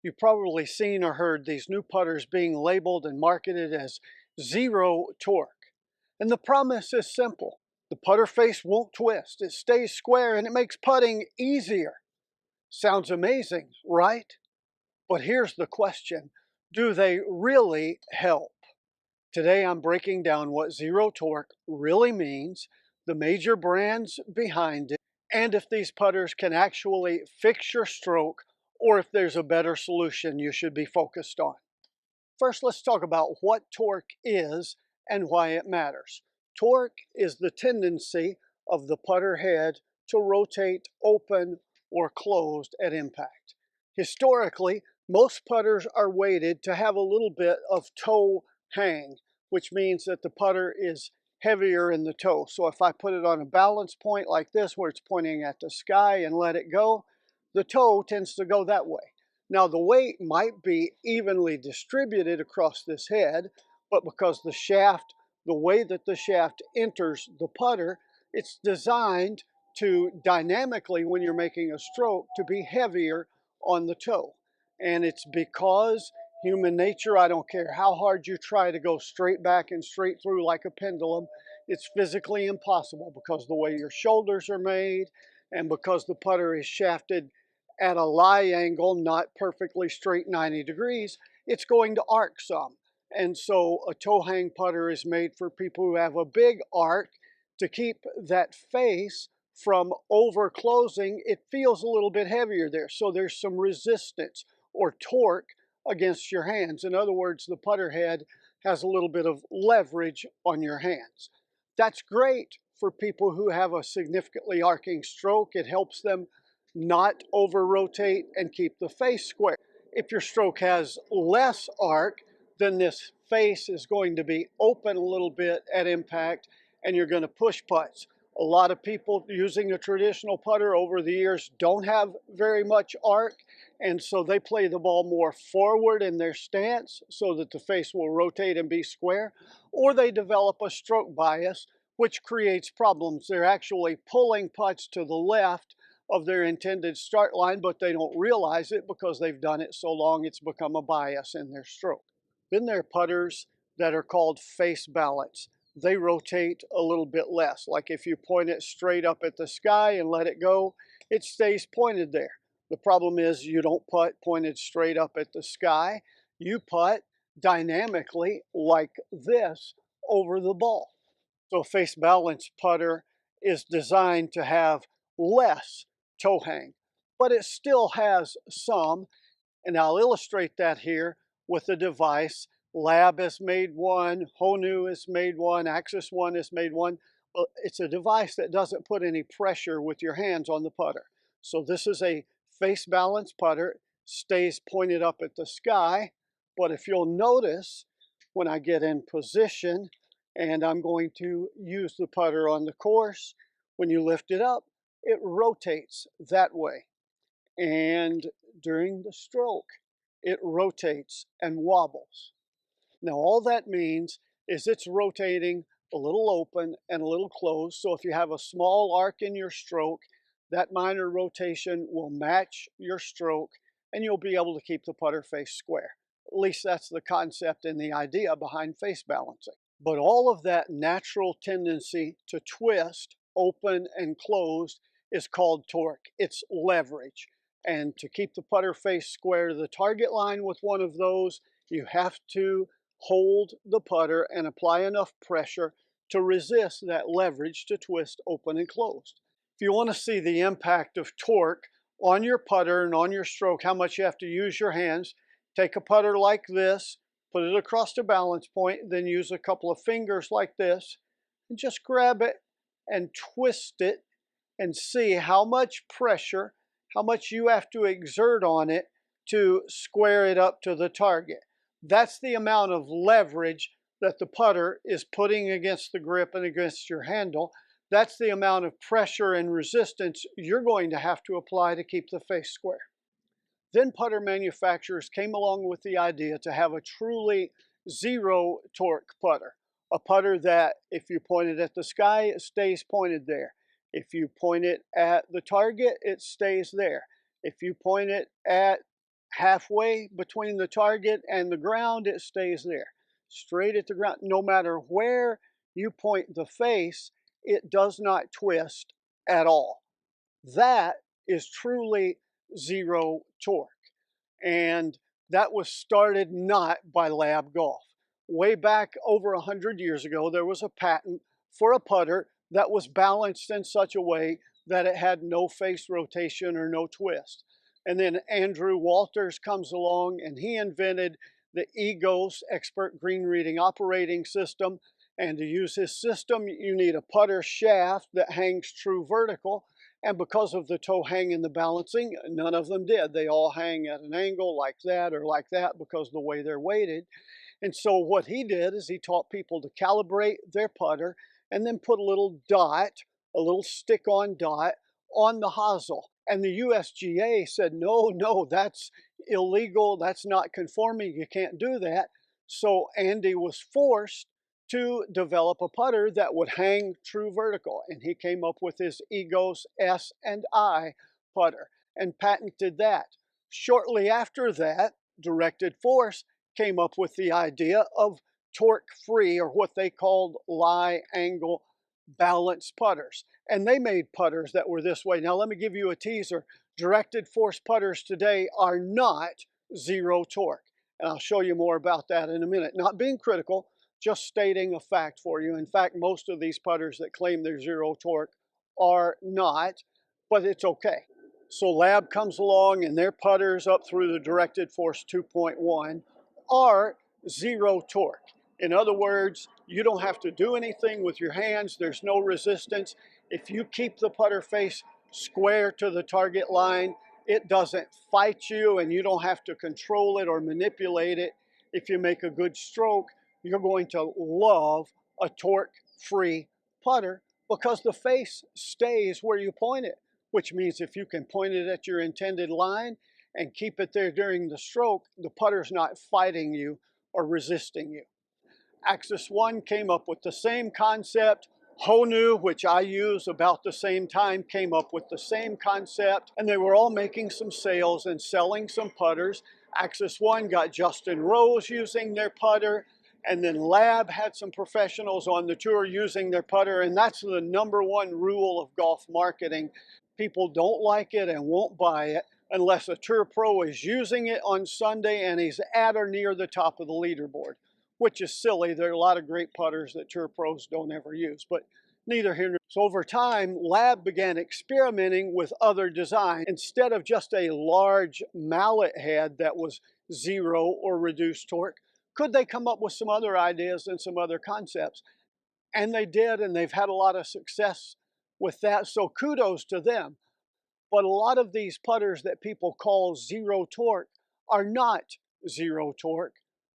You've probably seen or heard these new putters being labeled and marketed as zero torque. And the promise is simple. The putter face won't twist, it stays square, and it makes putting easier. Sounds amazing, right? But here's the question. Do they really help? Today I'm breaking down what zero torque really means, the major brands behind it, and if these putters can actually fix your stroke or if there's a better solution you should be focused on. First, let's talk about what torque is and why it matters. Torque is the tendency of the putter head to rotate open or closed at impact. Historically, most putters are weighted to have a little bit of toe hang, which means that the putter is heavier in the toe. So if I put it on a balance point like this, where it's pointing at the sky, and let it go, the toe tends to go that way. Now the weight might be evenly distributed across this head, but because the way that the shaft enters the putter, it's designed to dynamically, when you're making a stroke, to be heavier on the toe. And it's because human nature, I don't care how hard you try to go straight back and straight through like a pendulum, it's physically impossible because the way your shoulders are made and because the putter is shafted at a lie angle, not perfectly straight 90 degrees, it's going to arc some. And so a toe hang putter is made for people who have a big arc to keep that face from over closing. It feels a little bit heavier there. So there's some resistance or torque against your hands. In other words, the putter head has a little bit of leverage on your hands. That's great for people who have a significantly arcing stroke. It helps them not over rotate and keep the face square. If your stroke has less arc, then this face is going to be open a little bit at impact and you're going to push putts. A lot of people using a traditional putter over the years don't have very much arc, and so they play the ball more forward in their stance so that the face will rotate and be square, or they develop a stroke bias, which creates problems. They're actually pulling putts to the left of their intended start line, but they don't realize it because they've done it so long it's become a bias in their stroke. Then there are putters that are called face balance. They rotate a little bit less. Like if you point it straight up at the sky and let it go, it stays pointed there. The problem is you don't putt pointed straight up at the sky. You putt dynamically like this over the ball. So a face balance putter is designed to have less toe hang, but it still has some, and I'll illustrate that here with a device. Lab has made one, HONU has made one, Axis One has made one. Well, it's a device that doesn't put any pressure with your hands on the putter. So this is a face balance putter, stays pointed up at the sky, but if you'll notice, when I get in position and I'm going to use the putter on the course, when you lift it up, it rotates that way. And during the stroke, it rotates and wobbles. Now all that means is it's rotating a little open and a little closed. So if you have a small arc in your stroke, that minor rotation will match your stroke and you'll be able to keep the putter face square. At least that's the concept and the idea behind face balancing. But all of that natural tendency to twist, open and closed, is called torque. It's leverage. And to keep the putter face square to the target line with one of those, you have to hold the putter and apply enough pressure to resist that leverage to twist open and closed. If you want to see the impact of torque on your putter and on your stroke, how much you have to use your hands, take a putter like this, put it across the balance point, then use a couple of fingers like this, and just grab it and twist it and see how much pressure, how much you have to exert on it to square it up to the target. That's the amount of leverage that the putter is putting against the grip and against your handle. That's the amount of pressure and resistance you're going to have to apply to keep the face square. Then putter manufacturers came along with the idea to have a truly zero torque putter. A putter that if you point it at the sky, it stays pointed there. If you point it at the target, it stays there. If you point it at halfway between the target and the ground, it stays there, straight at the ground. No matter where you point the face, it does not twist at all. That is truly zero torque. And that was started not by Lab Golf. Way back over 100 years ago, there was a patent for a putter that was balanced in such a way that it had no face rotation or no twist. And then Andrew Walters comes along and he invented the EGOS Expert Green Reading Operating System. And to use his system, you need a putter shaft that hangs true vertical. And because of the toe hang and the balancing, none of them did. They all hang at an angle like that or like that because of the way they're weighted. And so what he did is he taught people to calibrate their putter and then put a little dot, a little stick-on dot on the hosel. And the USGA said, no, no, that's illegal. That's not conforming. You can't do that. So Andy was forced to develop a putter that would hang true vertical. And he came up with his EGOS S and I putter and patented that. Shortly after that, Directed Force came up with the idea of torque-free, or what they called lie angle balance putters. And they made putters that were this way. Now let me give you a teaser. Directed Force putters today are not zero torque. And I'll show you more about that in a minute. Not being critical, just stating a fact for you. In fact, most of these putters that claim they're zero torque are not, but it's okay. So Lab comes along and their putters up through the Directed Force 2.1 are zero torque. In other words, you don't have to do anything with your hands. There's no resistance. If you keep the putter face square to the target line, it doesn't fight you and you don't have to control it or manipulate it. If you make a good stroke, you're going to love a torque-free putter because the face stays where you point it, which means if you can point it at your intended line and keep it there during the stroke, the putter's not fighting you or resisting you. Axis One came up with the same concept. HONU, which I use about the same time, came up with the same concept, and they were all making some sales and selling some putters. Axis One got Justin Rose using their putter, and then Lab had some professionals on the tour using their putter, and that's the #1 rule of golf marketing. People don't like it and won't buy it unless a tour pro is using it on Sunday and he's at or near the top of the leaderboard, which is silly. There are a lot of great putters that tour pros don't ever use, but neither here nor there. So over time, Lab began experimenting with other designs. Instead of just a large mallet head that was zero or reduced torque, could they come up with some other ideas and some other concepts? And they did, and they've had a lot of success with that, so kudos to them. But a lot of these putters that people call zero torque are not zero torque.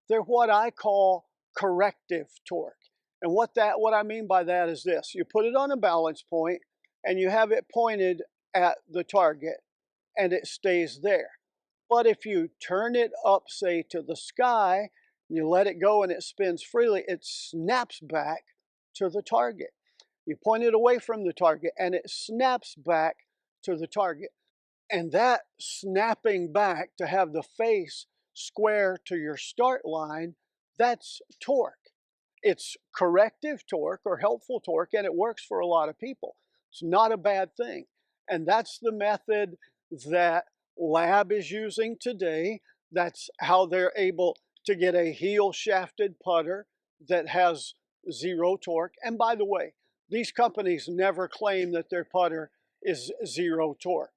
They're what I call corrective torque. And what I mean by that is this. You put it on a balance point and you have it pointed at the target and it stays there. But if you turn it up, say, to the sky, and you let it go and it spins freely, it snaps back to the target. You point it away from the target and it snaps back to the target. And that snapping back to have the face square to your start line, that's torque. It's corrective torque or helpful torque, and it works for a lot of people. It's not a bad thing. And that's the method that Lab is using today. That's how they're able to get a heel shafted putter that has zero torque. And by the way, these companies never claim that their putter is zero torque.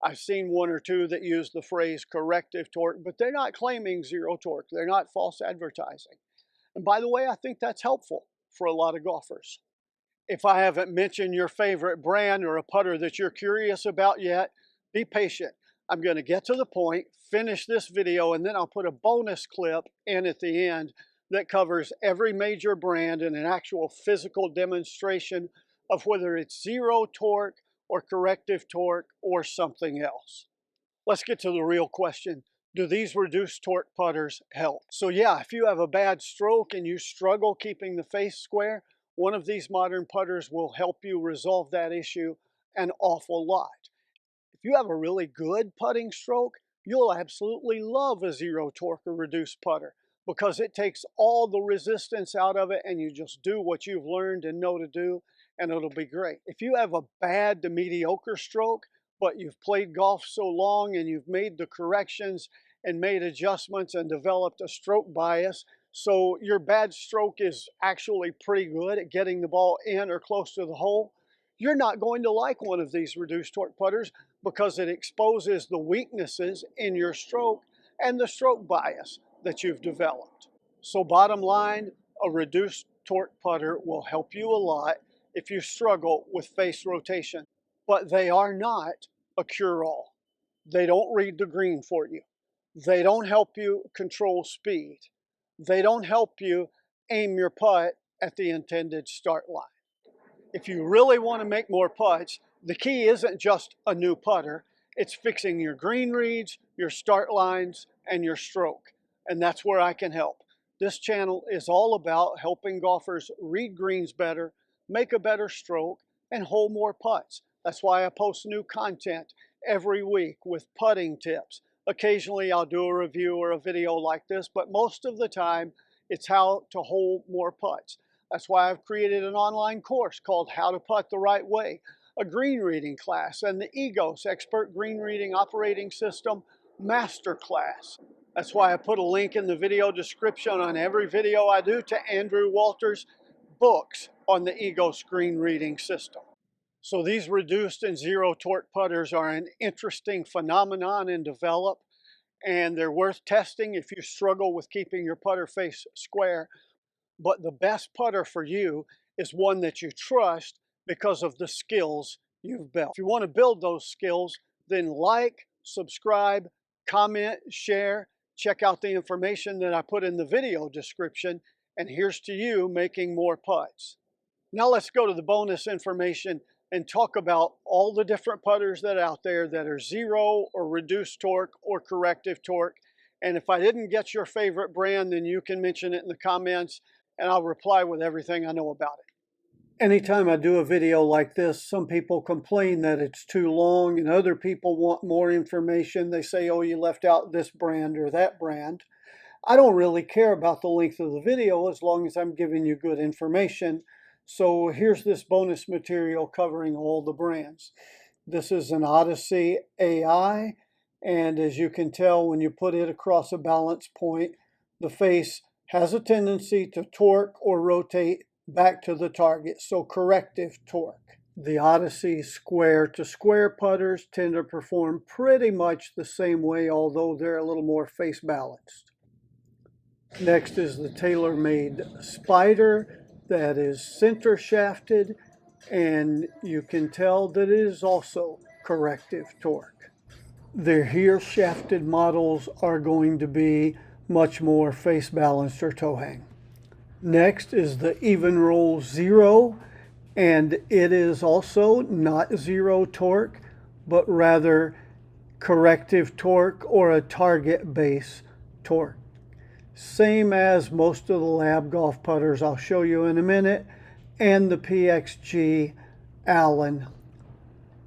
I've seen one or two that use the phrase corrective torque, but they're not claiming zero torque. They're not false advertising. And by the way, I think that's helpful for a lot of golfers. If I haven't mentioned your favorite brand or a putter that you're curious about yet, be patient. I'm going to get to the point, finish this video, and then I'll put a bonus clip in at the end that covers every major brand and an actual physical demonstration of whether it's zero torque or corrective torque or something else. Let's get to the real question. Do these reduced torque putters help? So yeah, if you have a bad stroke and you struggle keeping the face square, one of these modern putters will help you resolve that issue an awful lot. If you have a really good putting stroke, You'll absolutely love a zero torque or reduced putter because it takes all the resistance out of it and you just do what you've learned and know to do, and it'll be great. If you have a bad to mediocre stroke, but you've played golf so long and you've made the corrections and made adjustments and developed a stroke bias, so your bad stroke is actually pretty good at getting the ball in or close to the hole, you're not going to like one of these reduced torque putters because it exposes the weaknesses in your stroke and the stroke bias that you've developed. So bottom line, a reduced torque putter will help you a lot if you struggle with face rotation, but they are not a cure-all. They don't read the green for you. They don't help you control speed. They don't help you aim your putt at the intended start line. If you really want to make more putts, the key isn't just a new putter, it's fixing your green reads, your start lines, and your stroke. And that's where I can help. This channel is all about helping golfers read greens better, make a better stroke, and hole more putts. That's why I post new content every week with putting tips. Occasionally I'll do a review or a video like this, but most of the time it's how to hole more putts. That's why I've created an online course called How to Putt the Right Way, a green reading class, and the EGOS Expert Green Reading Operating System Master Class. That's why I put a link in the video description on every video I do to Andrew Walters' books on the EGOS Green Reading System. So these reduced and zero torque putters are an interesting phenomenon in develop, and they're worth testing if you struggle with keeping your putter face square. But the best putter for you is one that you trust because of the skills you've built. If you want to build those skills, then like, subscribe, comment, share, check out the information that I put in the video description, and here's to you making more putts. Now let's go to the bonus information and talk about all the different putters that are out there that are zero or reduced torque or corrective torque. And if I didn't get your favorite brand, then you can mention it in the comments and I'll reply with everything I know about it. Anytime I do a video like this, some people complain that it's too long and other people want more information. They say, oh, you left out this brand or that brand. I don't really care about the length of the video as long as I'm giving you good information. So here's this bonus material covering all the brands. This is an Odyssey AI, and as you can tell, when you put it across a balance point, the face has a tendency to torque or rotate back to the target, so corrective torque. The Odyssey square-to-square putters tend to perform pretty much the same way, although they're a little more face balanced. Next is the tailor-made Spider that is center shafted, and you can tell that it is also corrective torque. The heel shafted models are going to be much more face balanced or toe hang. Next is the Even Roll Zero, and it is also not zero torque, but rather corrective torque or a target base torque. Same as most of the lab golf putters I'll show you in a minute, and the PXG Allan.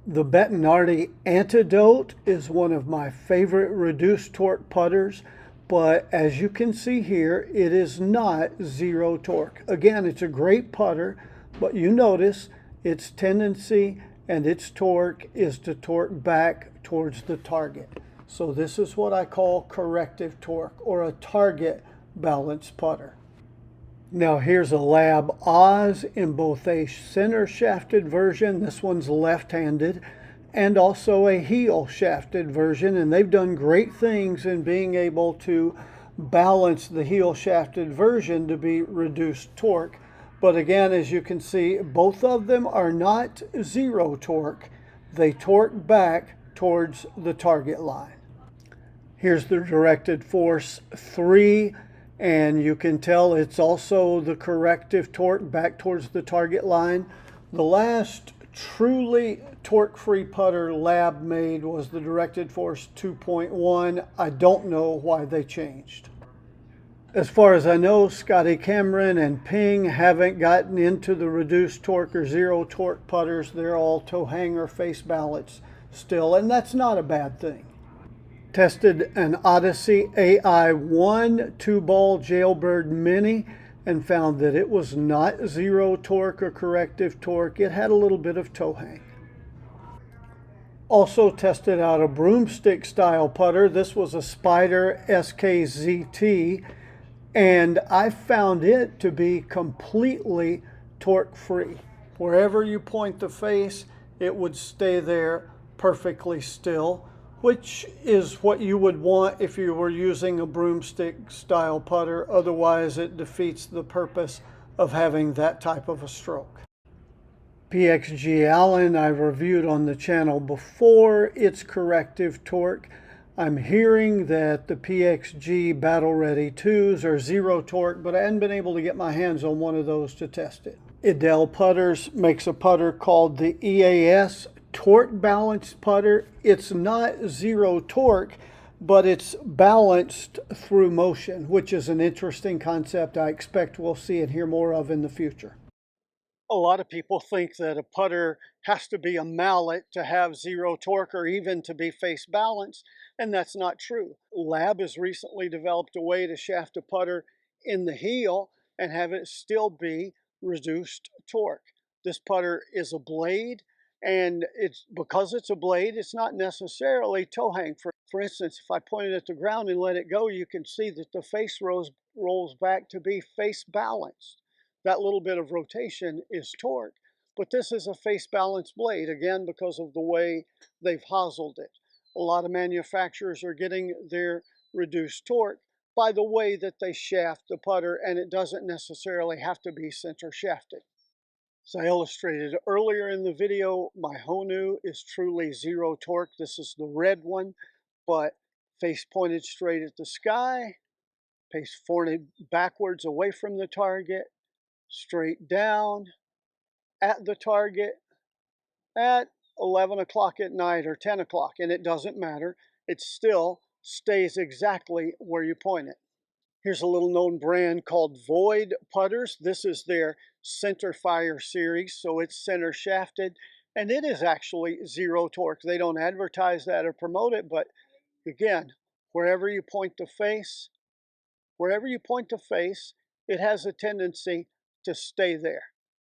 The Bettinardi Antidote is one of my favorite reduced torque putters, but as you can see here, it is not zero torque. Again, it's a great putter, but you notice its tendency and its torque is to torque back towards the target. So this is what I call corrective torque or a target balance putter. Now here's a Lab Oz in both a center shafted version, this one's left-handed, and also a heel shafted version, and they've done great things in being able to balance the heel shafted version to be reduced torque. But again, as you can see, both of them are not zero torque. They torque back towards the target line. Here's the Directed Force 3, and you can tell it's also the corrective torque back towards the target line. The last truly torque-free putter Lab made was the Directed Force 2.1. I don't know why they changed. As far as I know, Scotty Cameron and Ping haven't gotten into the reduced torque or zero torque putters. They're all toe hanger face balance still, and that's not a bad thing. Tested an Odyssey AI-1 2-ball Jailbird Mini and found that it was not zero torque or corrective torque. It had a little bit of toe hang. Also tested out a broomstick style putter. This was a Spider SKZT, and I found it to be completely torque free. Wherever you point the face, it would stay there perfectly still, which is what you would want if you were using a broomstick style putter. Otherwise, it defeats the purpose of having that type of a stroke. PXG Allan I've reviewed on the channel before. Its corrective torque. I'm hearing that the PXG Battle Ready 2s are zero torque, but I hadn't been able to get my hands on one of those to test it. Edel Putters makes a putter called the EAS torque balanced putter. It's not zero torque, but it's balanced through motion, which is an interesting concept I expect we'll see and hear more of in the future. A lot of people think that a putter has to be a mallet to have zero torque or even to be face balanced, and that's not true. Lab has recently developed a way to shaft a putter in the heel and have it still be reduced torque. This putter is a blade, and because it's a blade, it's not necessarily toe hang. For instance, if I point it at the ground and let it go, you can see that the face rolls back to be face balanced. That little bit of rotation is torque, but this is a face balanced blade, again, because of the way they've hoselled it. A lot of manufacturers are getting their reduced torque by the way that they shaft the putter, and it doesn't necessarily have to be center shafted. As I illustrated earlier in the video, my HONU is truly zero torque. This is the red one, but face pointed straight at the sky, face pointed backwards away from the target, straight down at the target at 11 o'clock at night or 10 o'clock, and it doesn't matter. It still stays exactly where you point it. Here's a little known brand called Void Putters. This is their Center Fire series, so it's center shafted, and it is actually zero torque. They don't advertise that or promote it, but again, wherever you point the face, it has a tendency to stay there.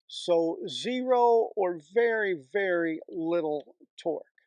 So zero or very, very little torque.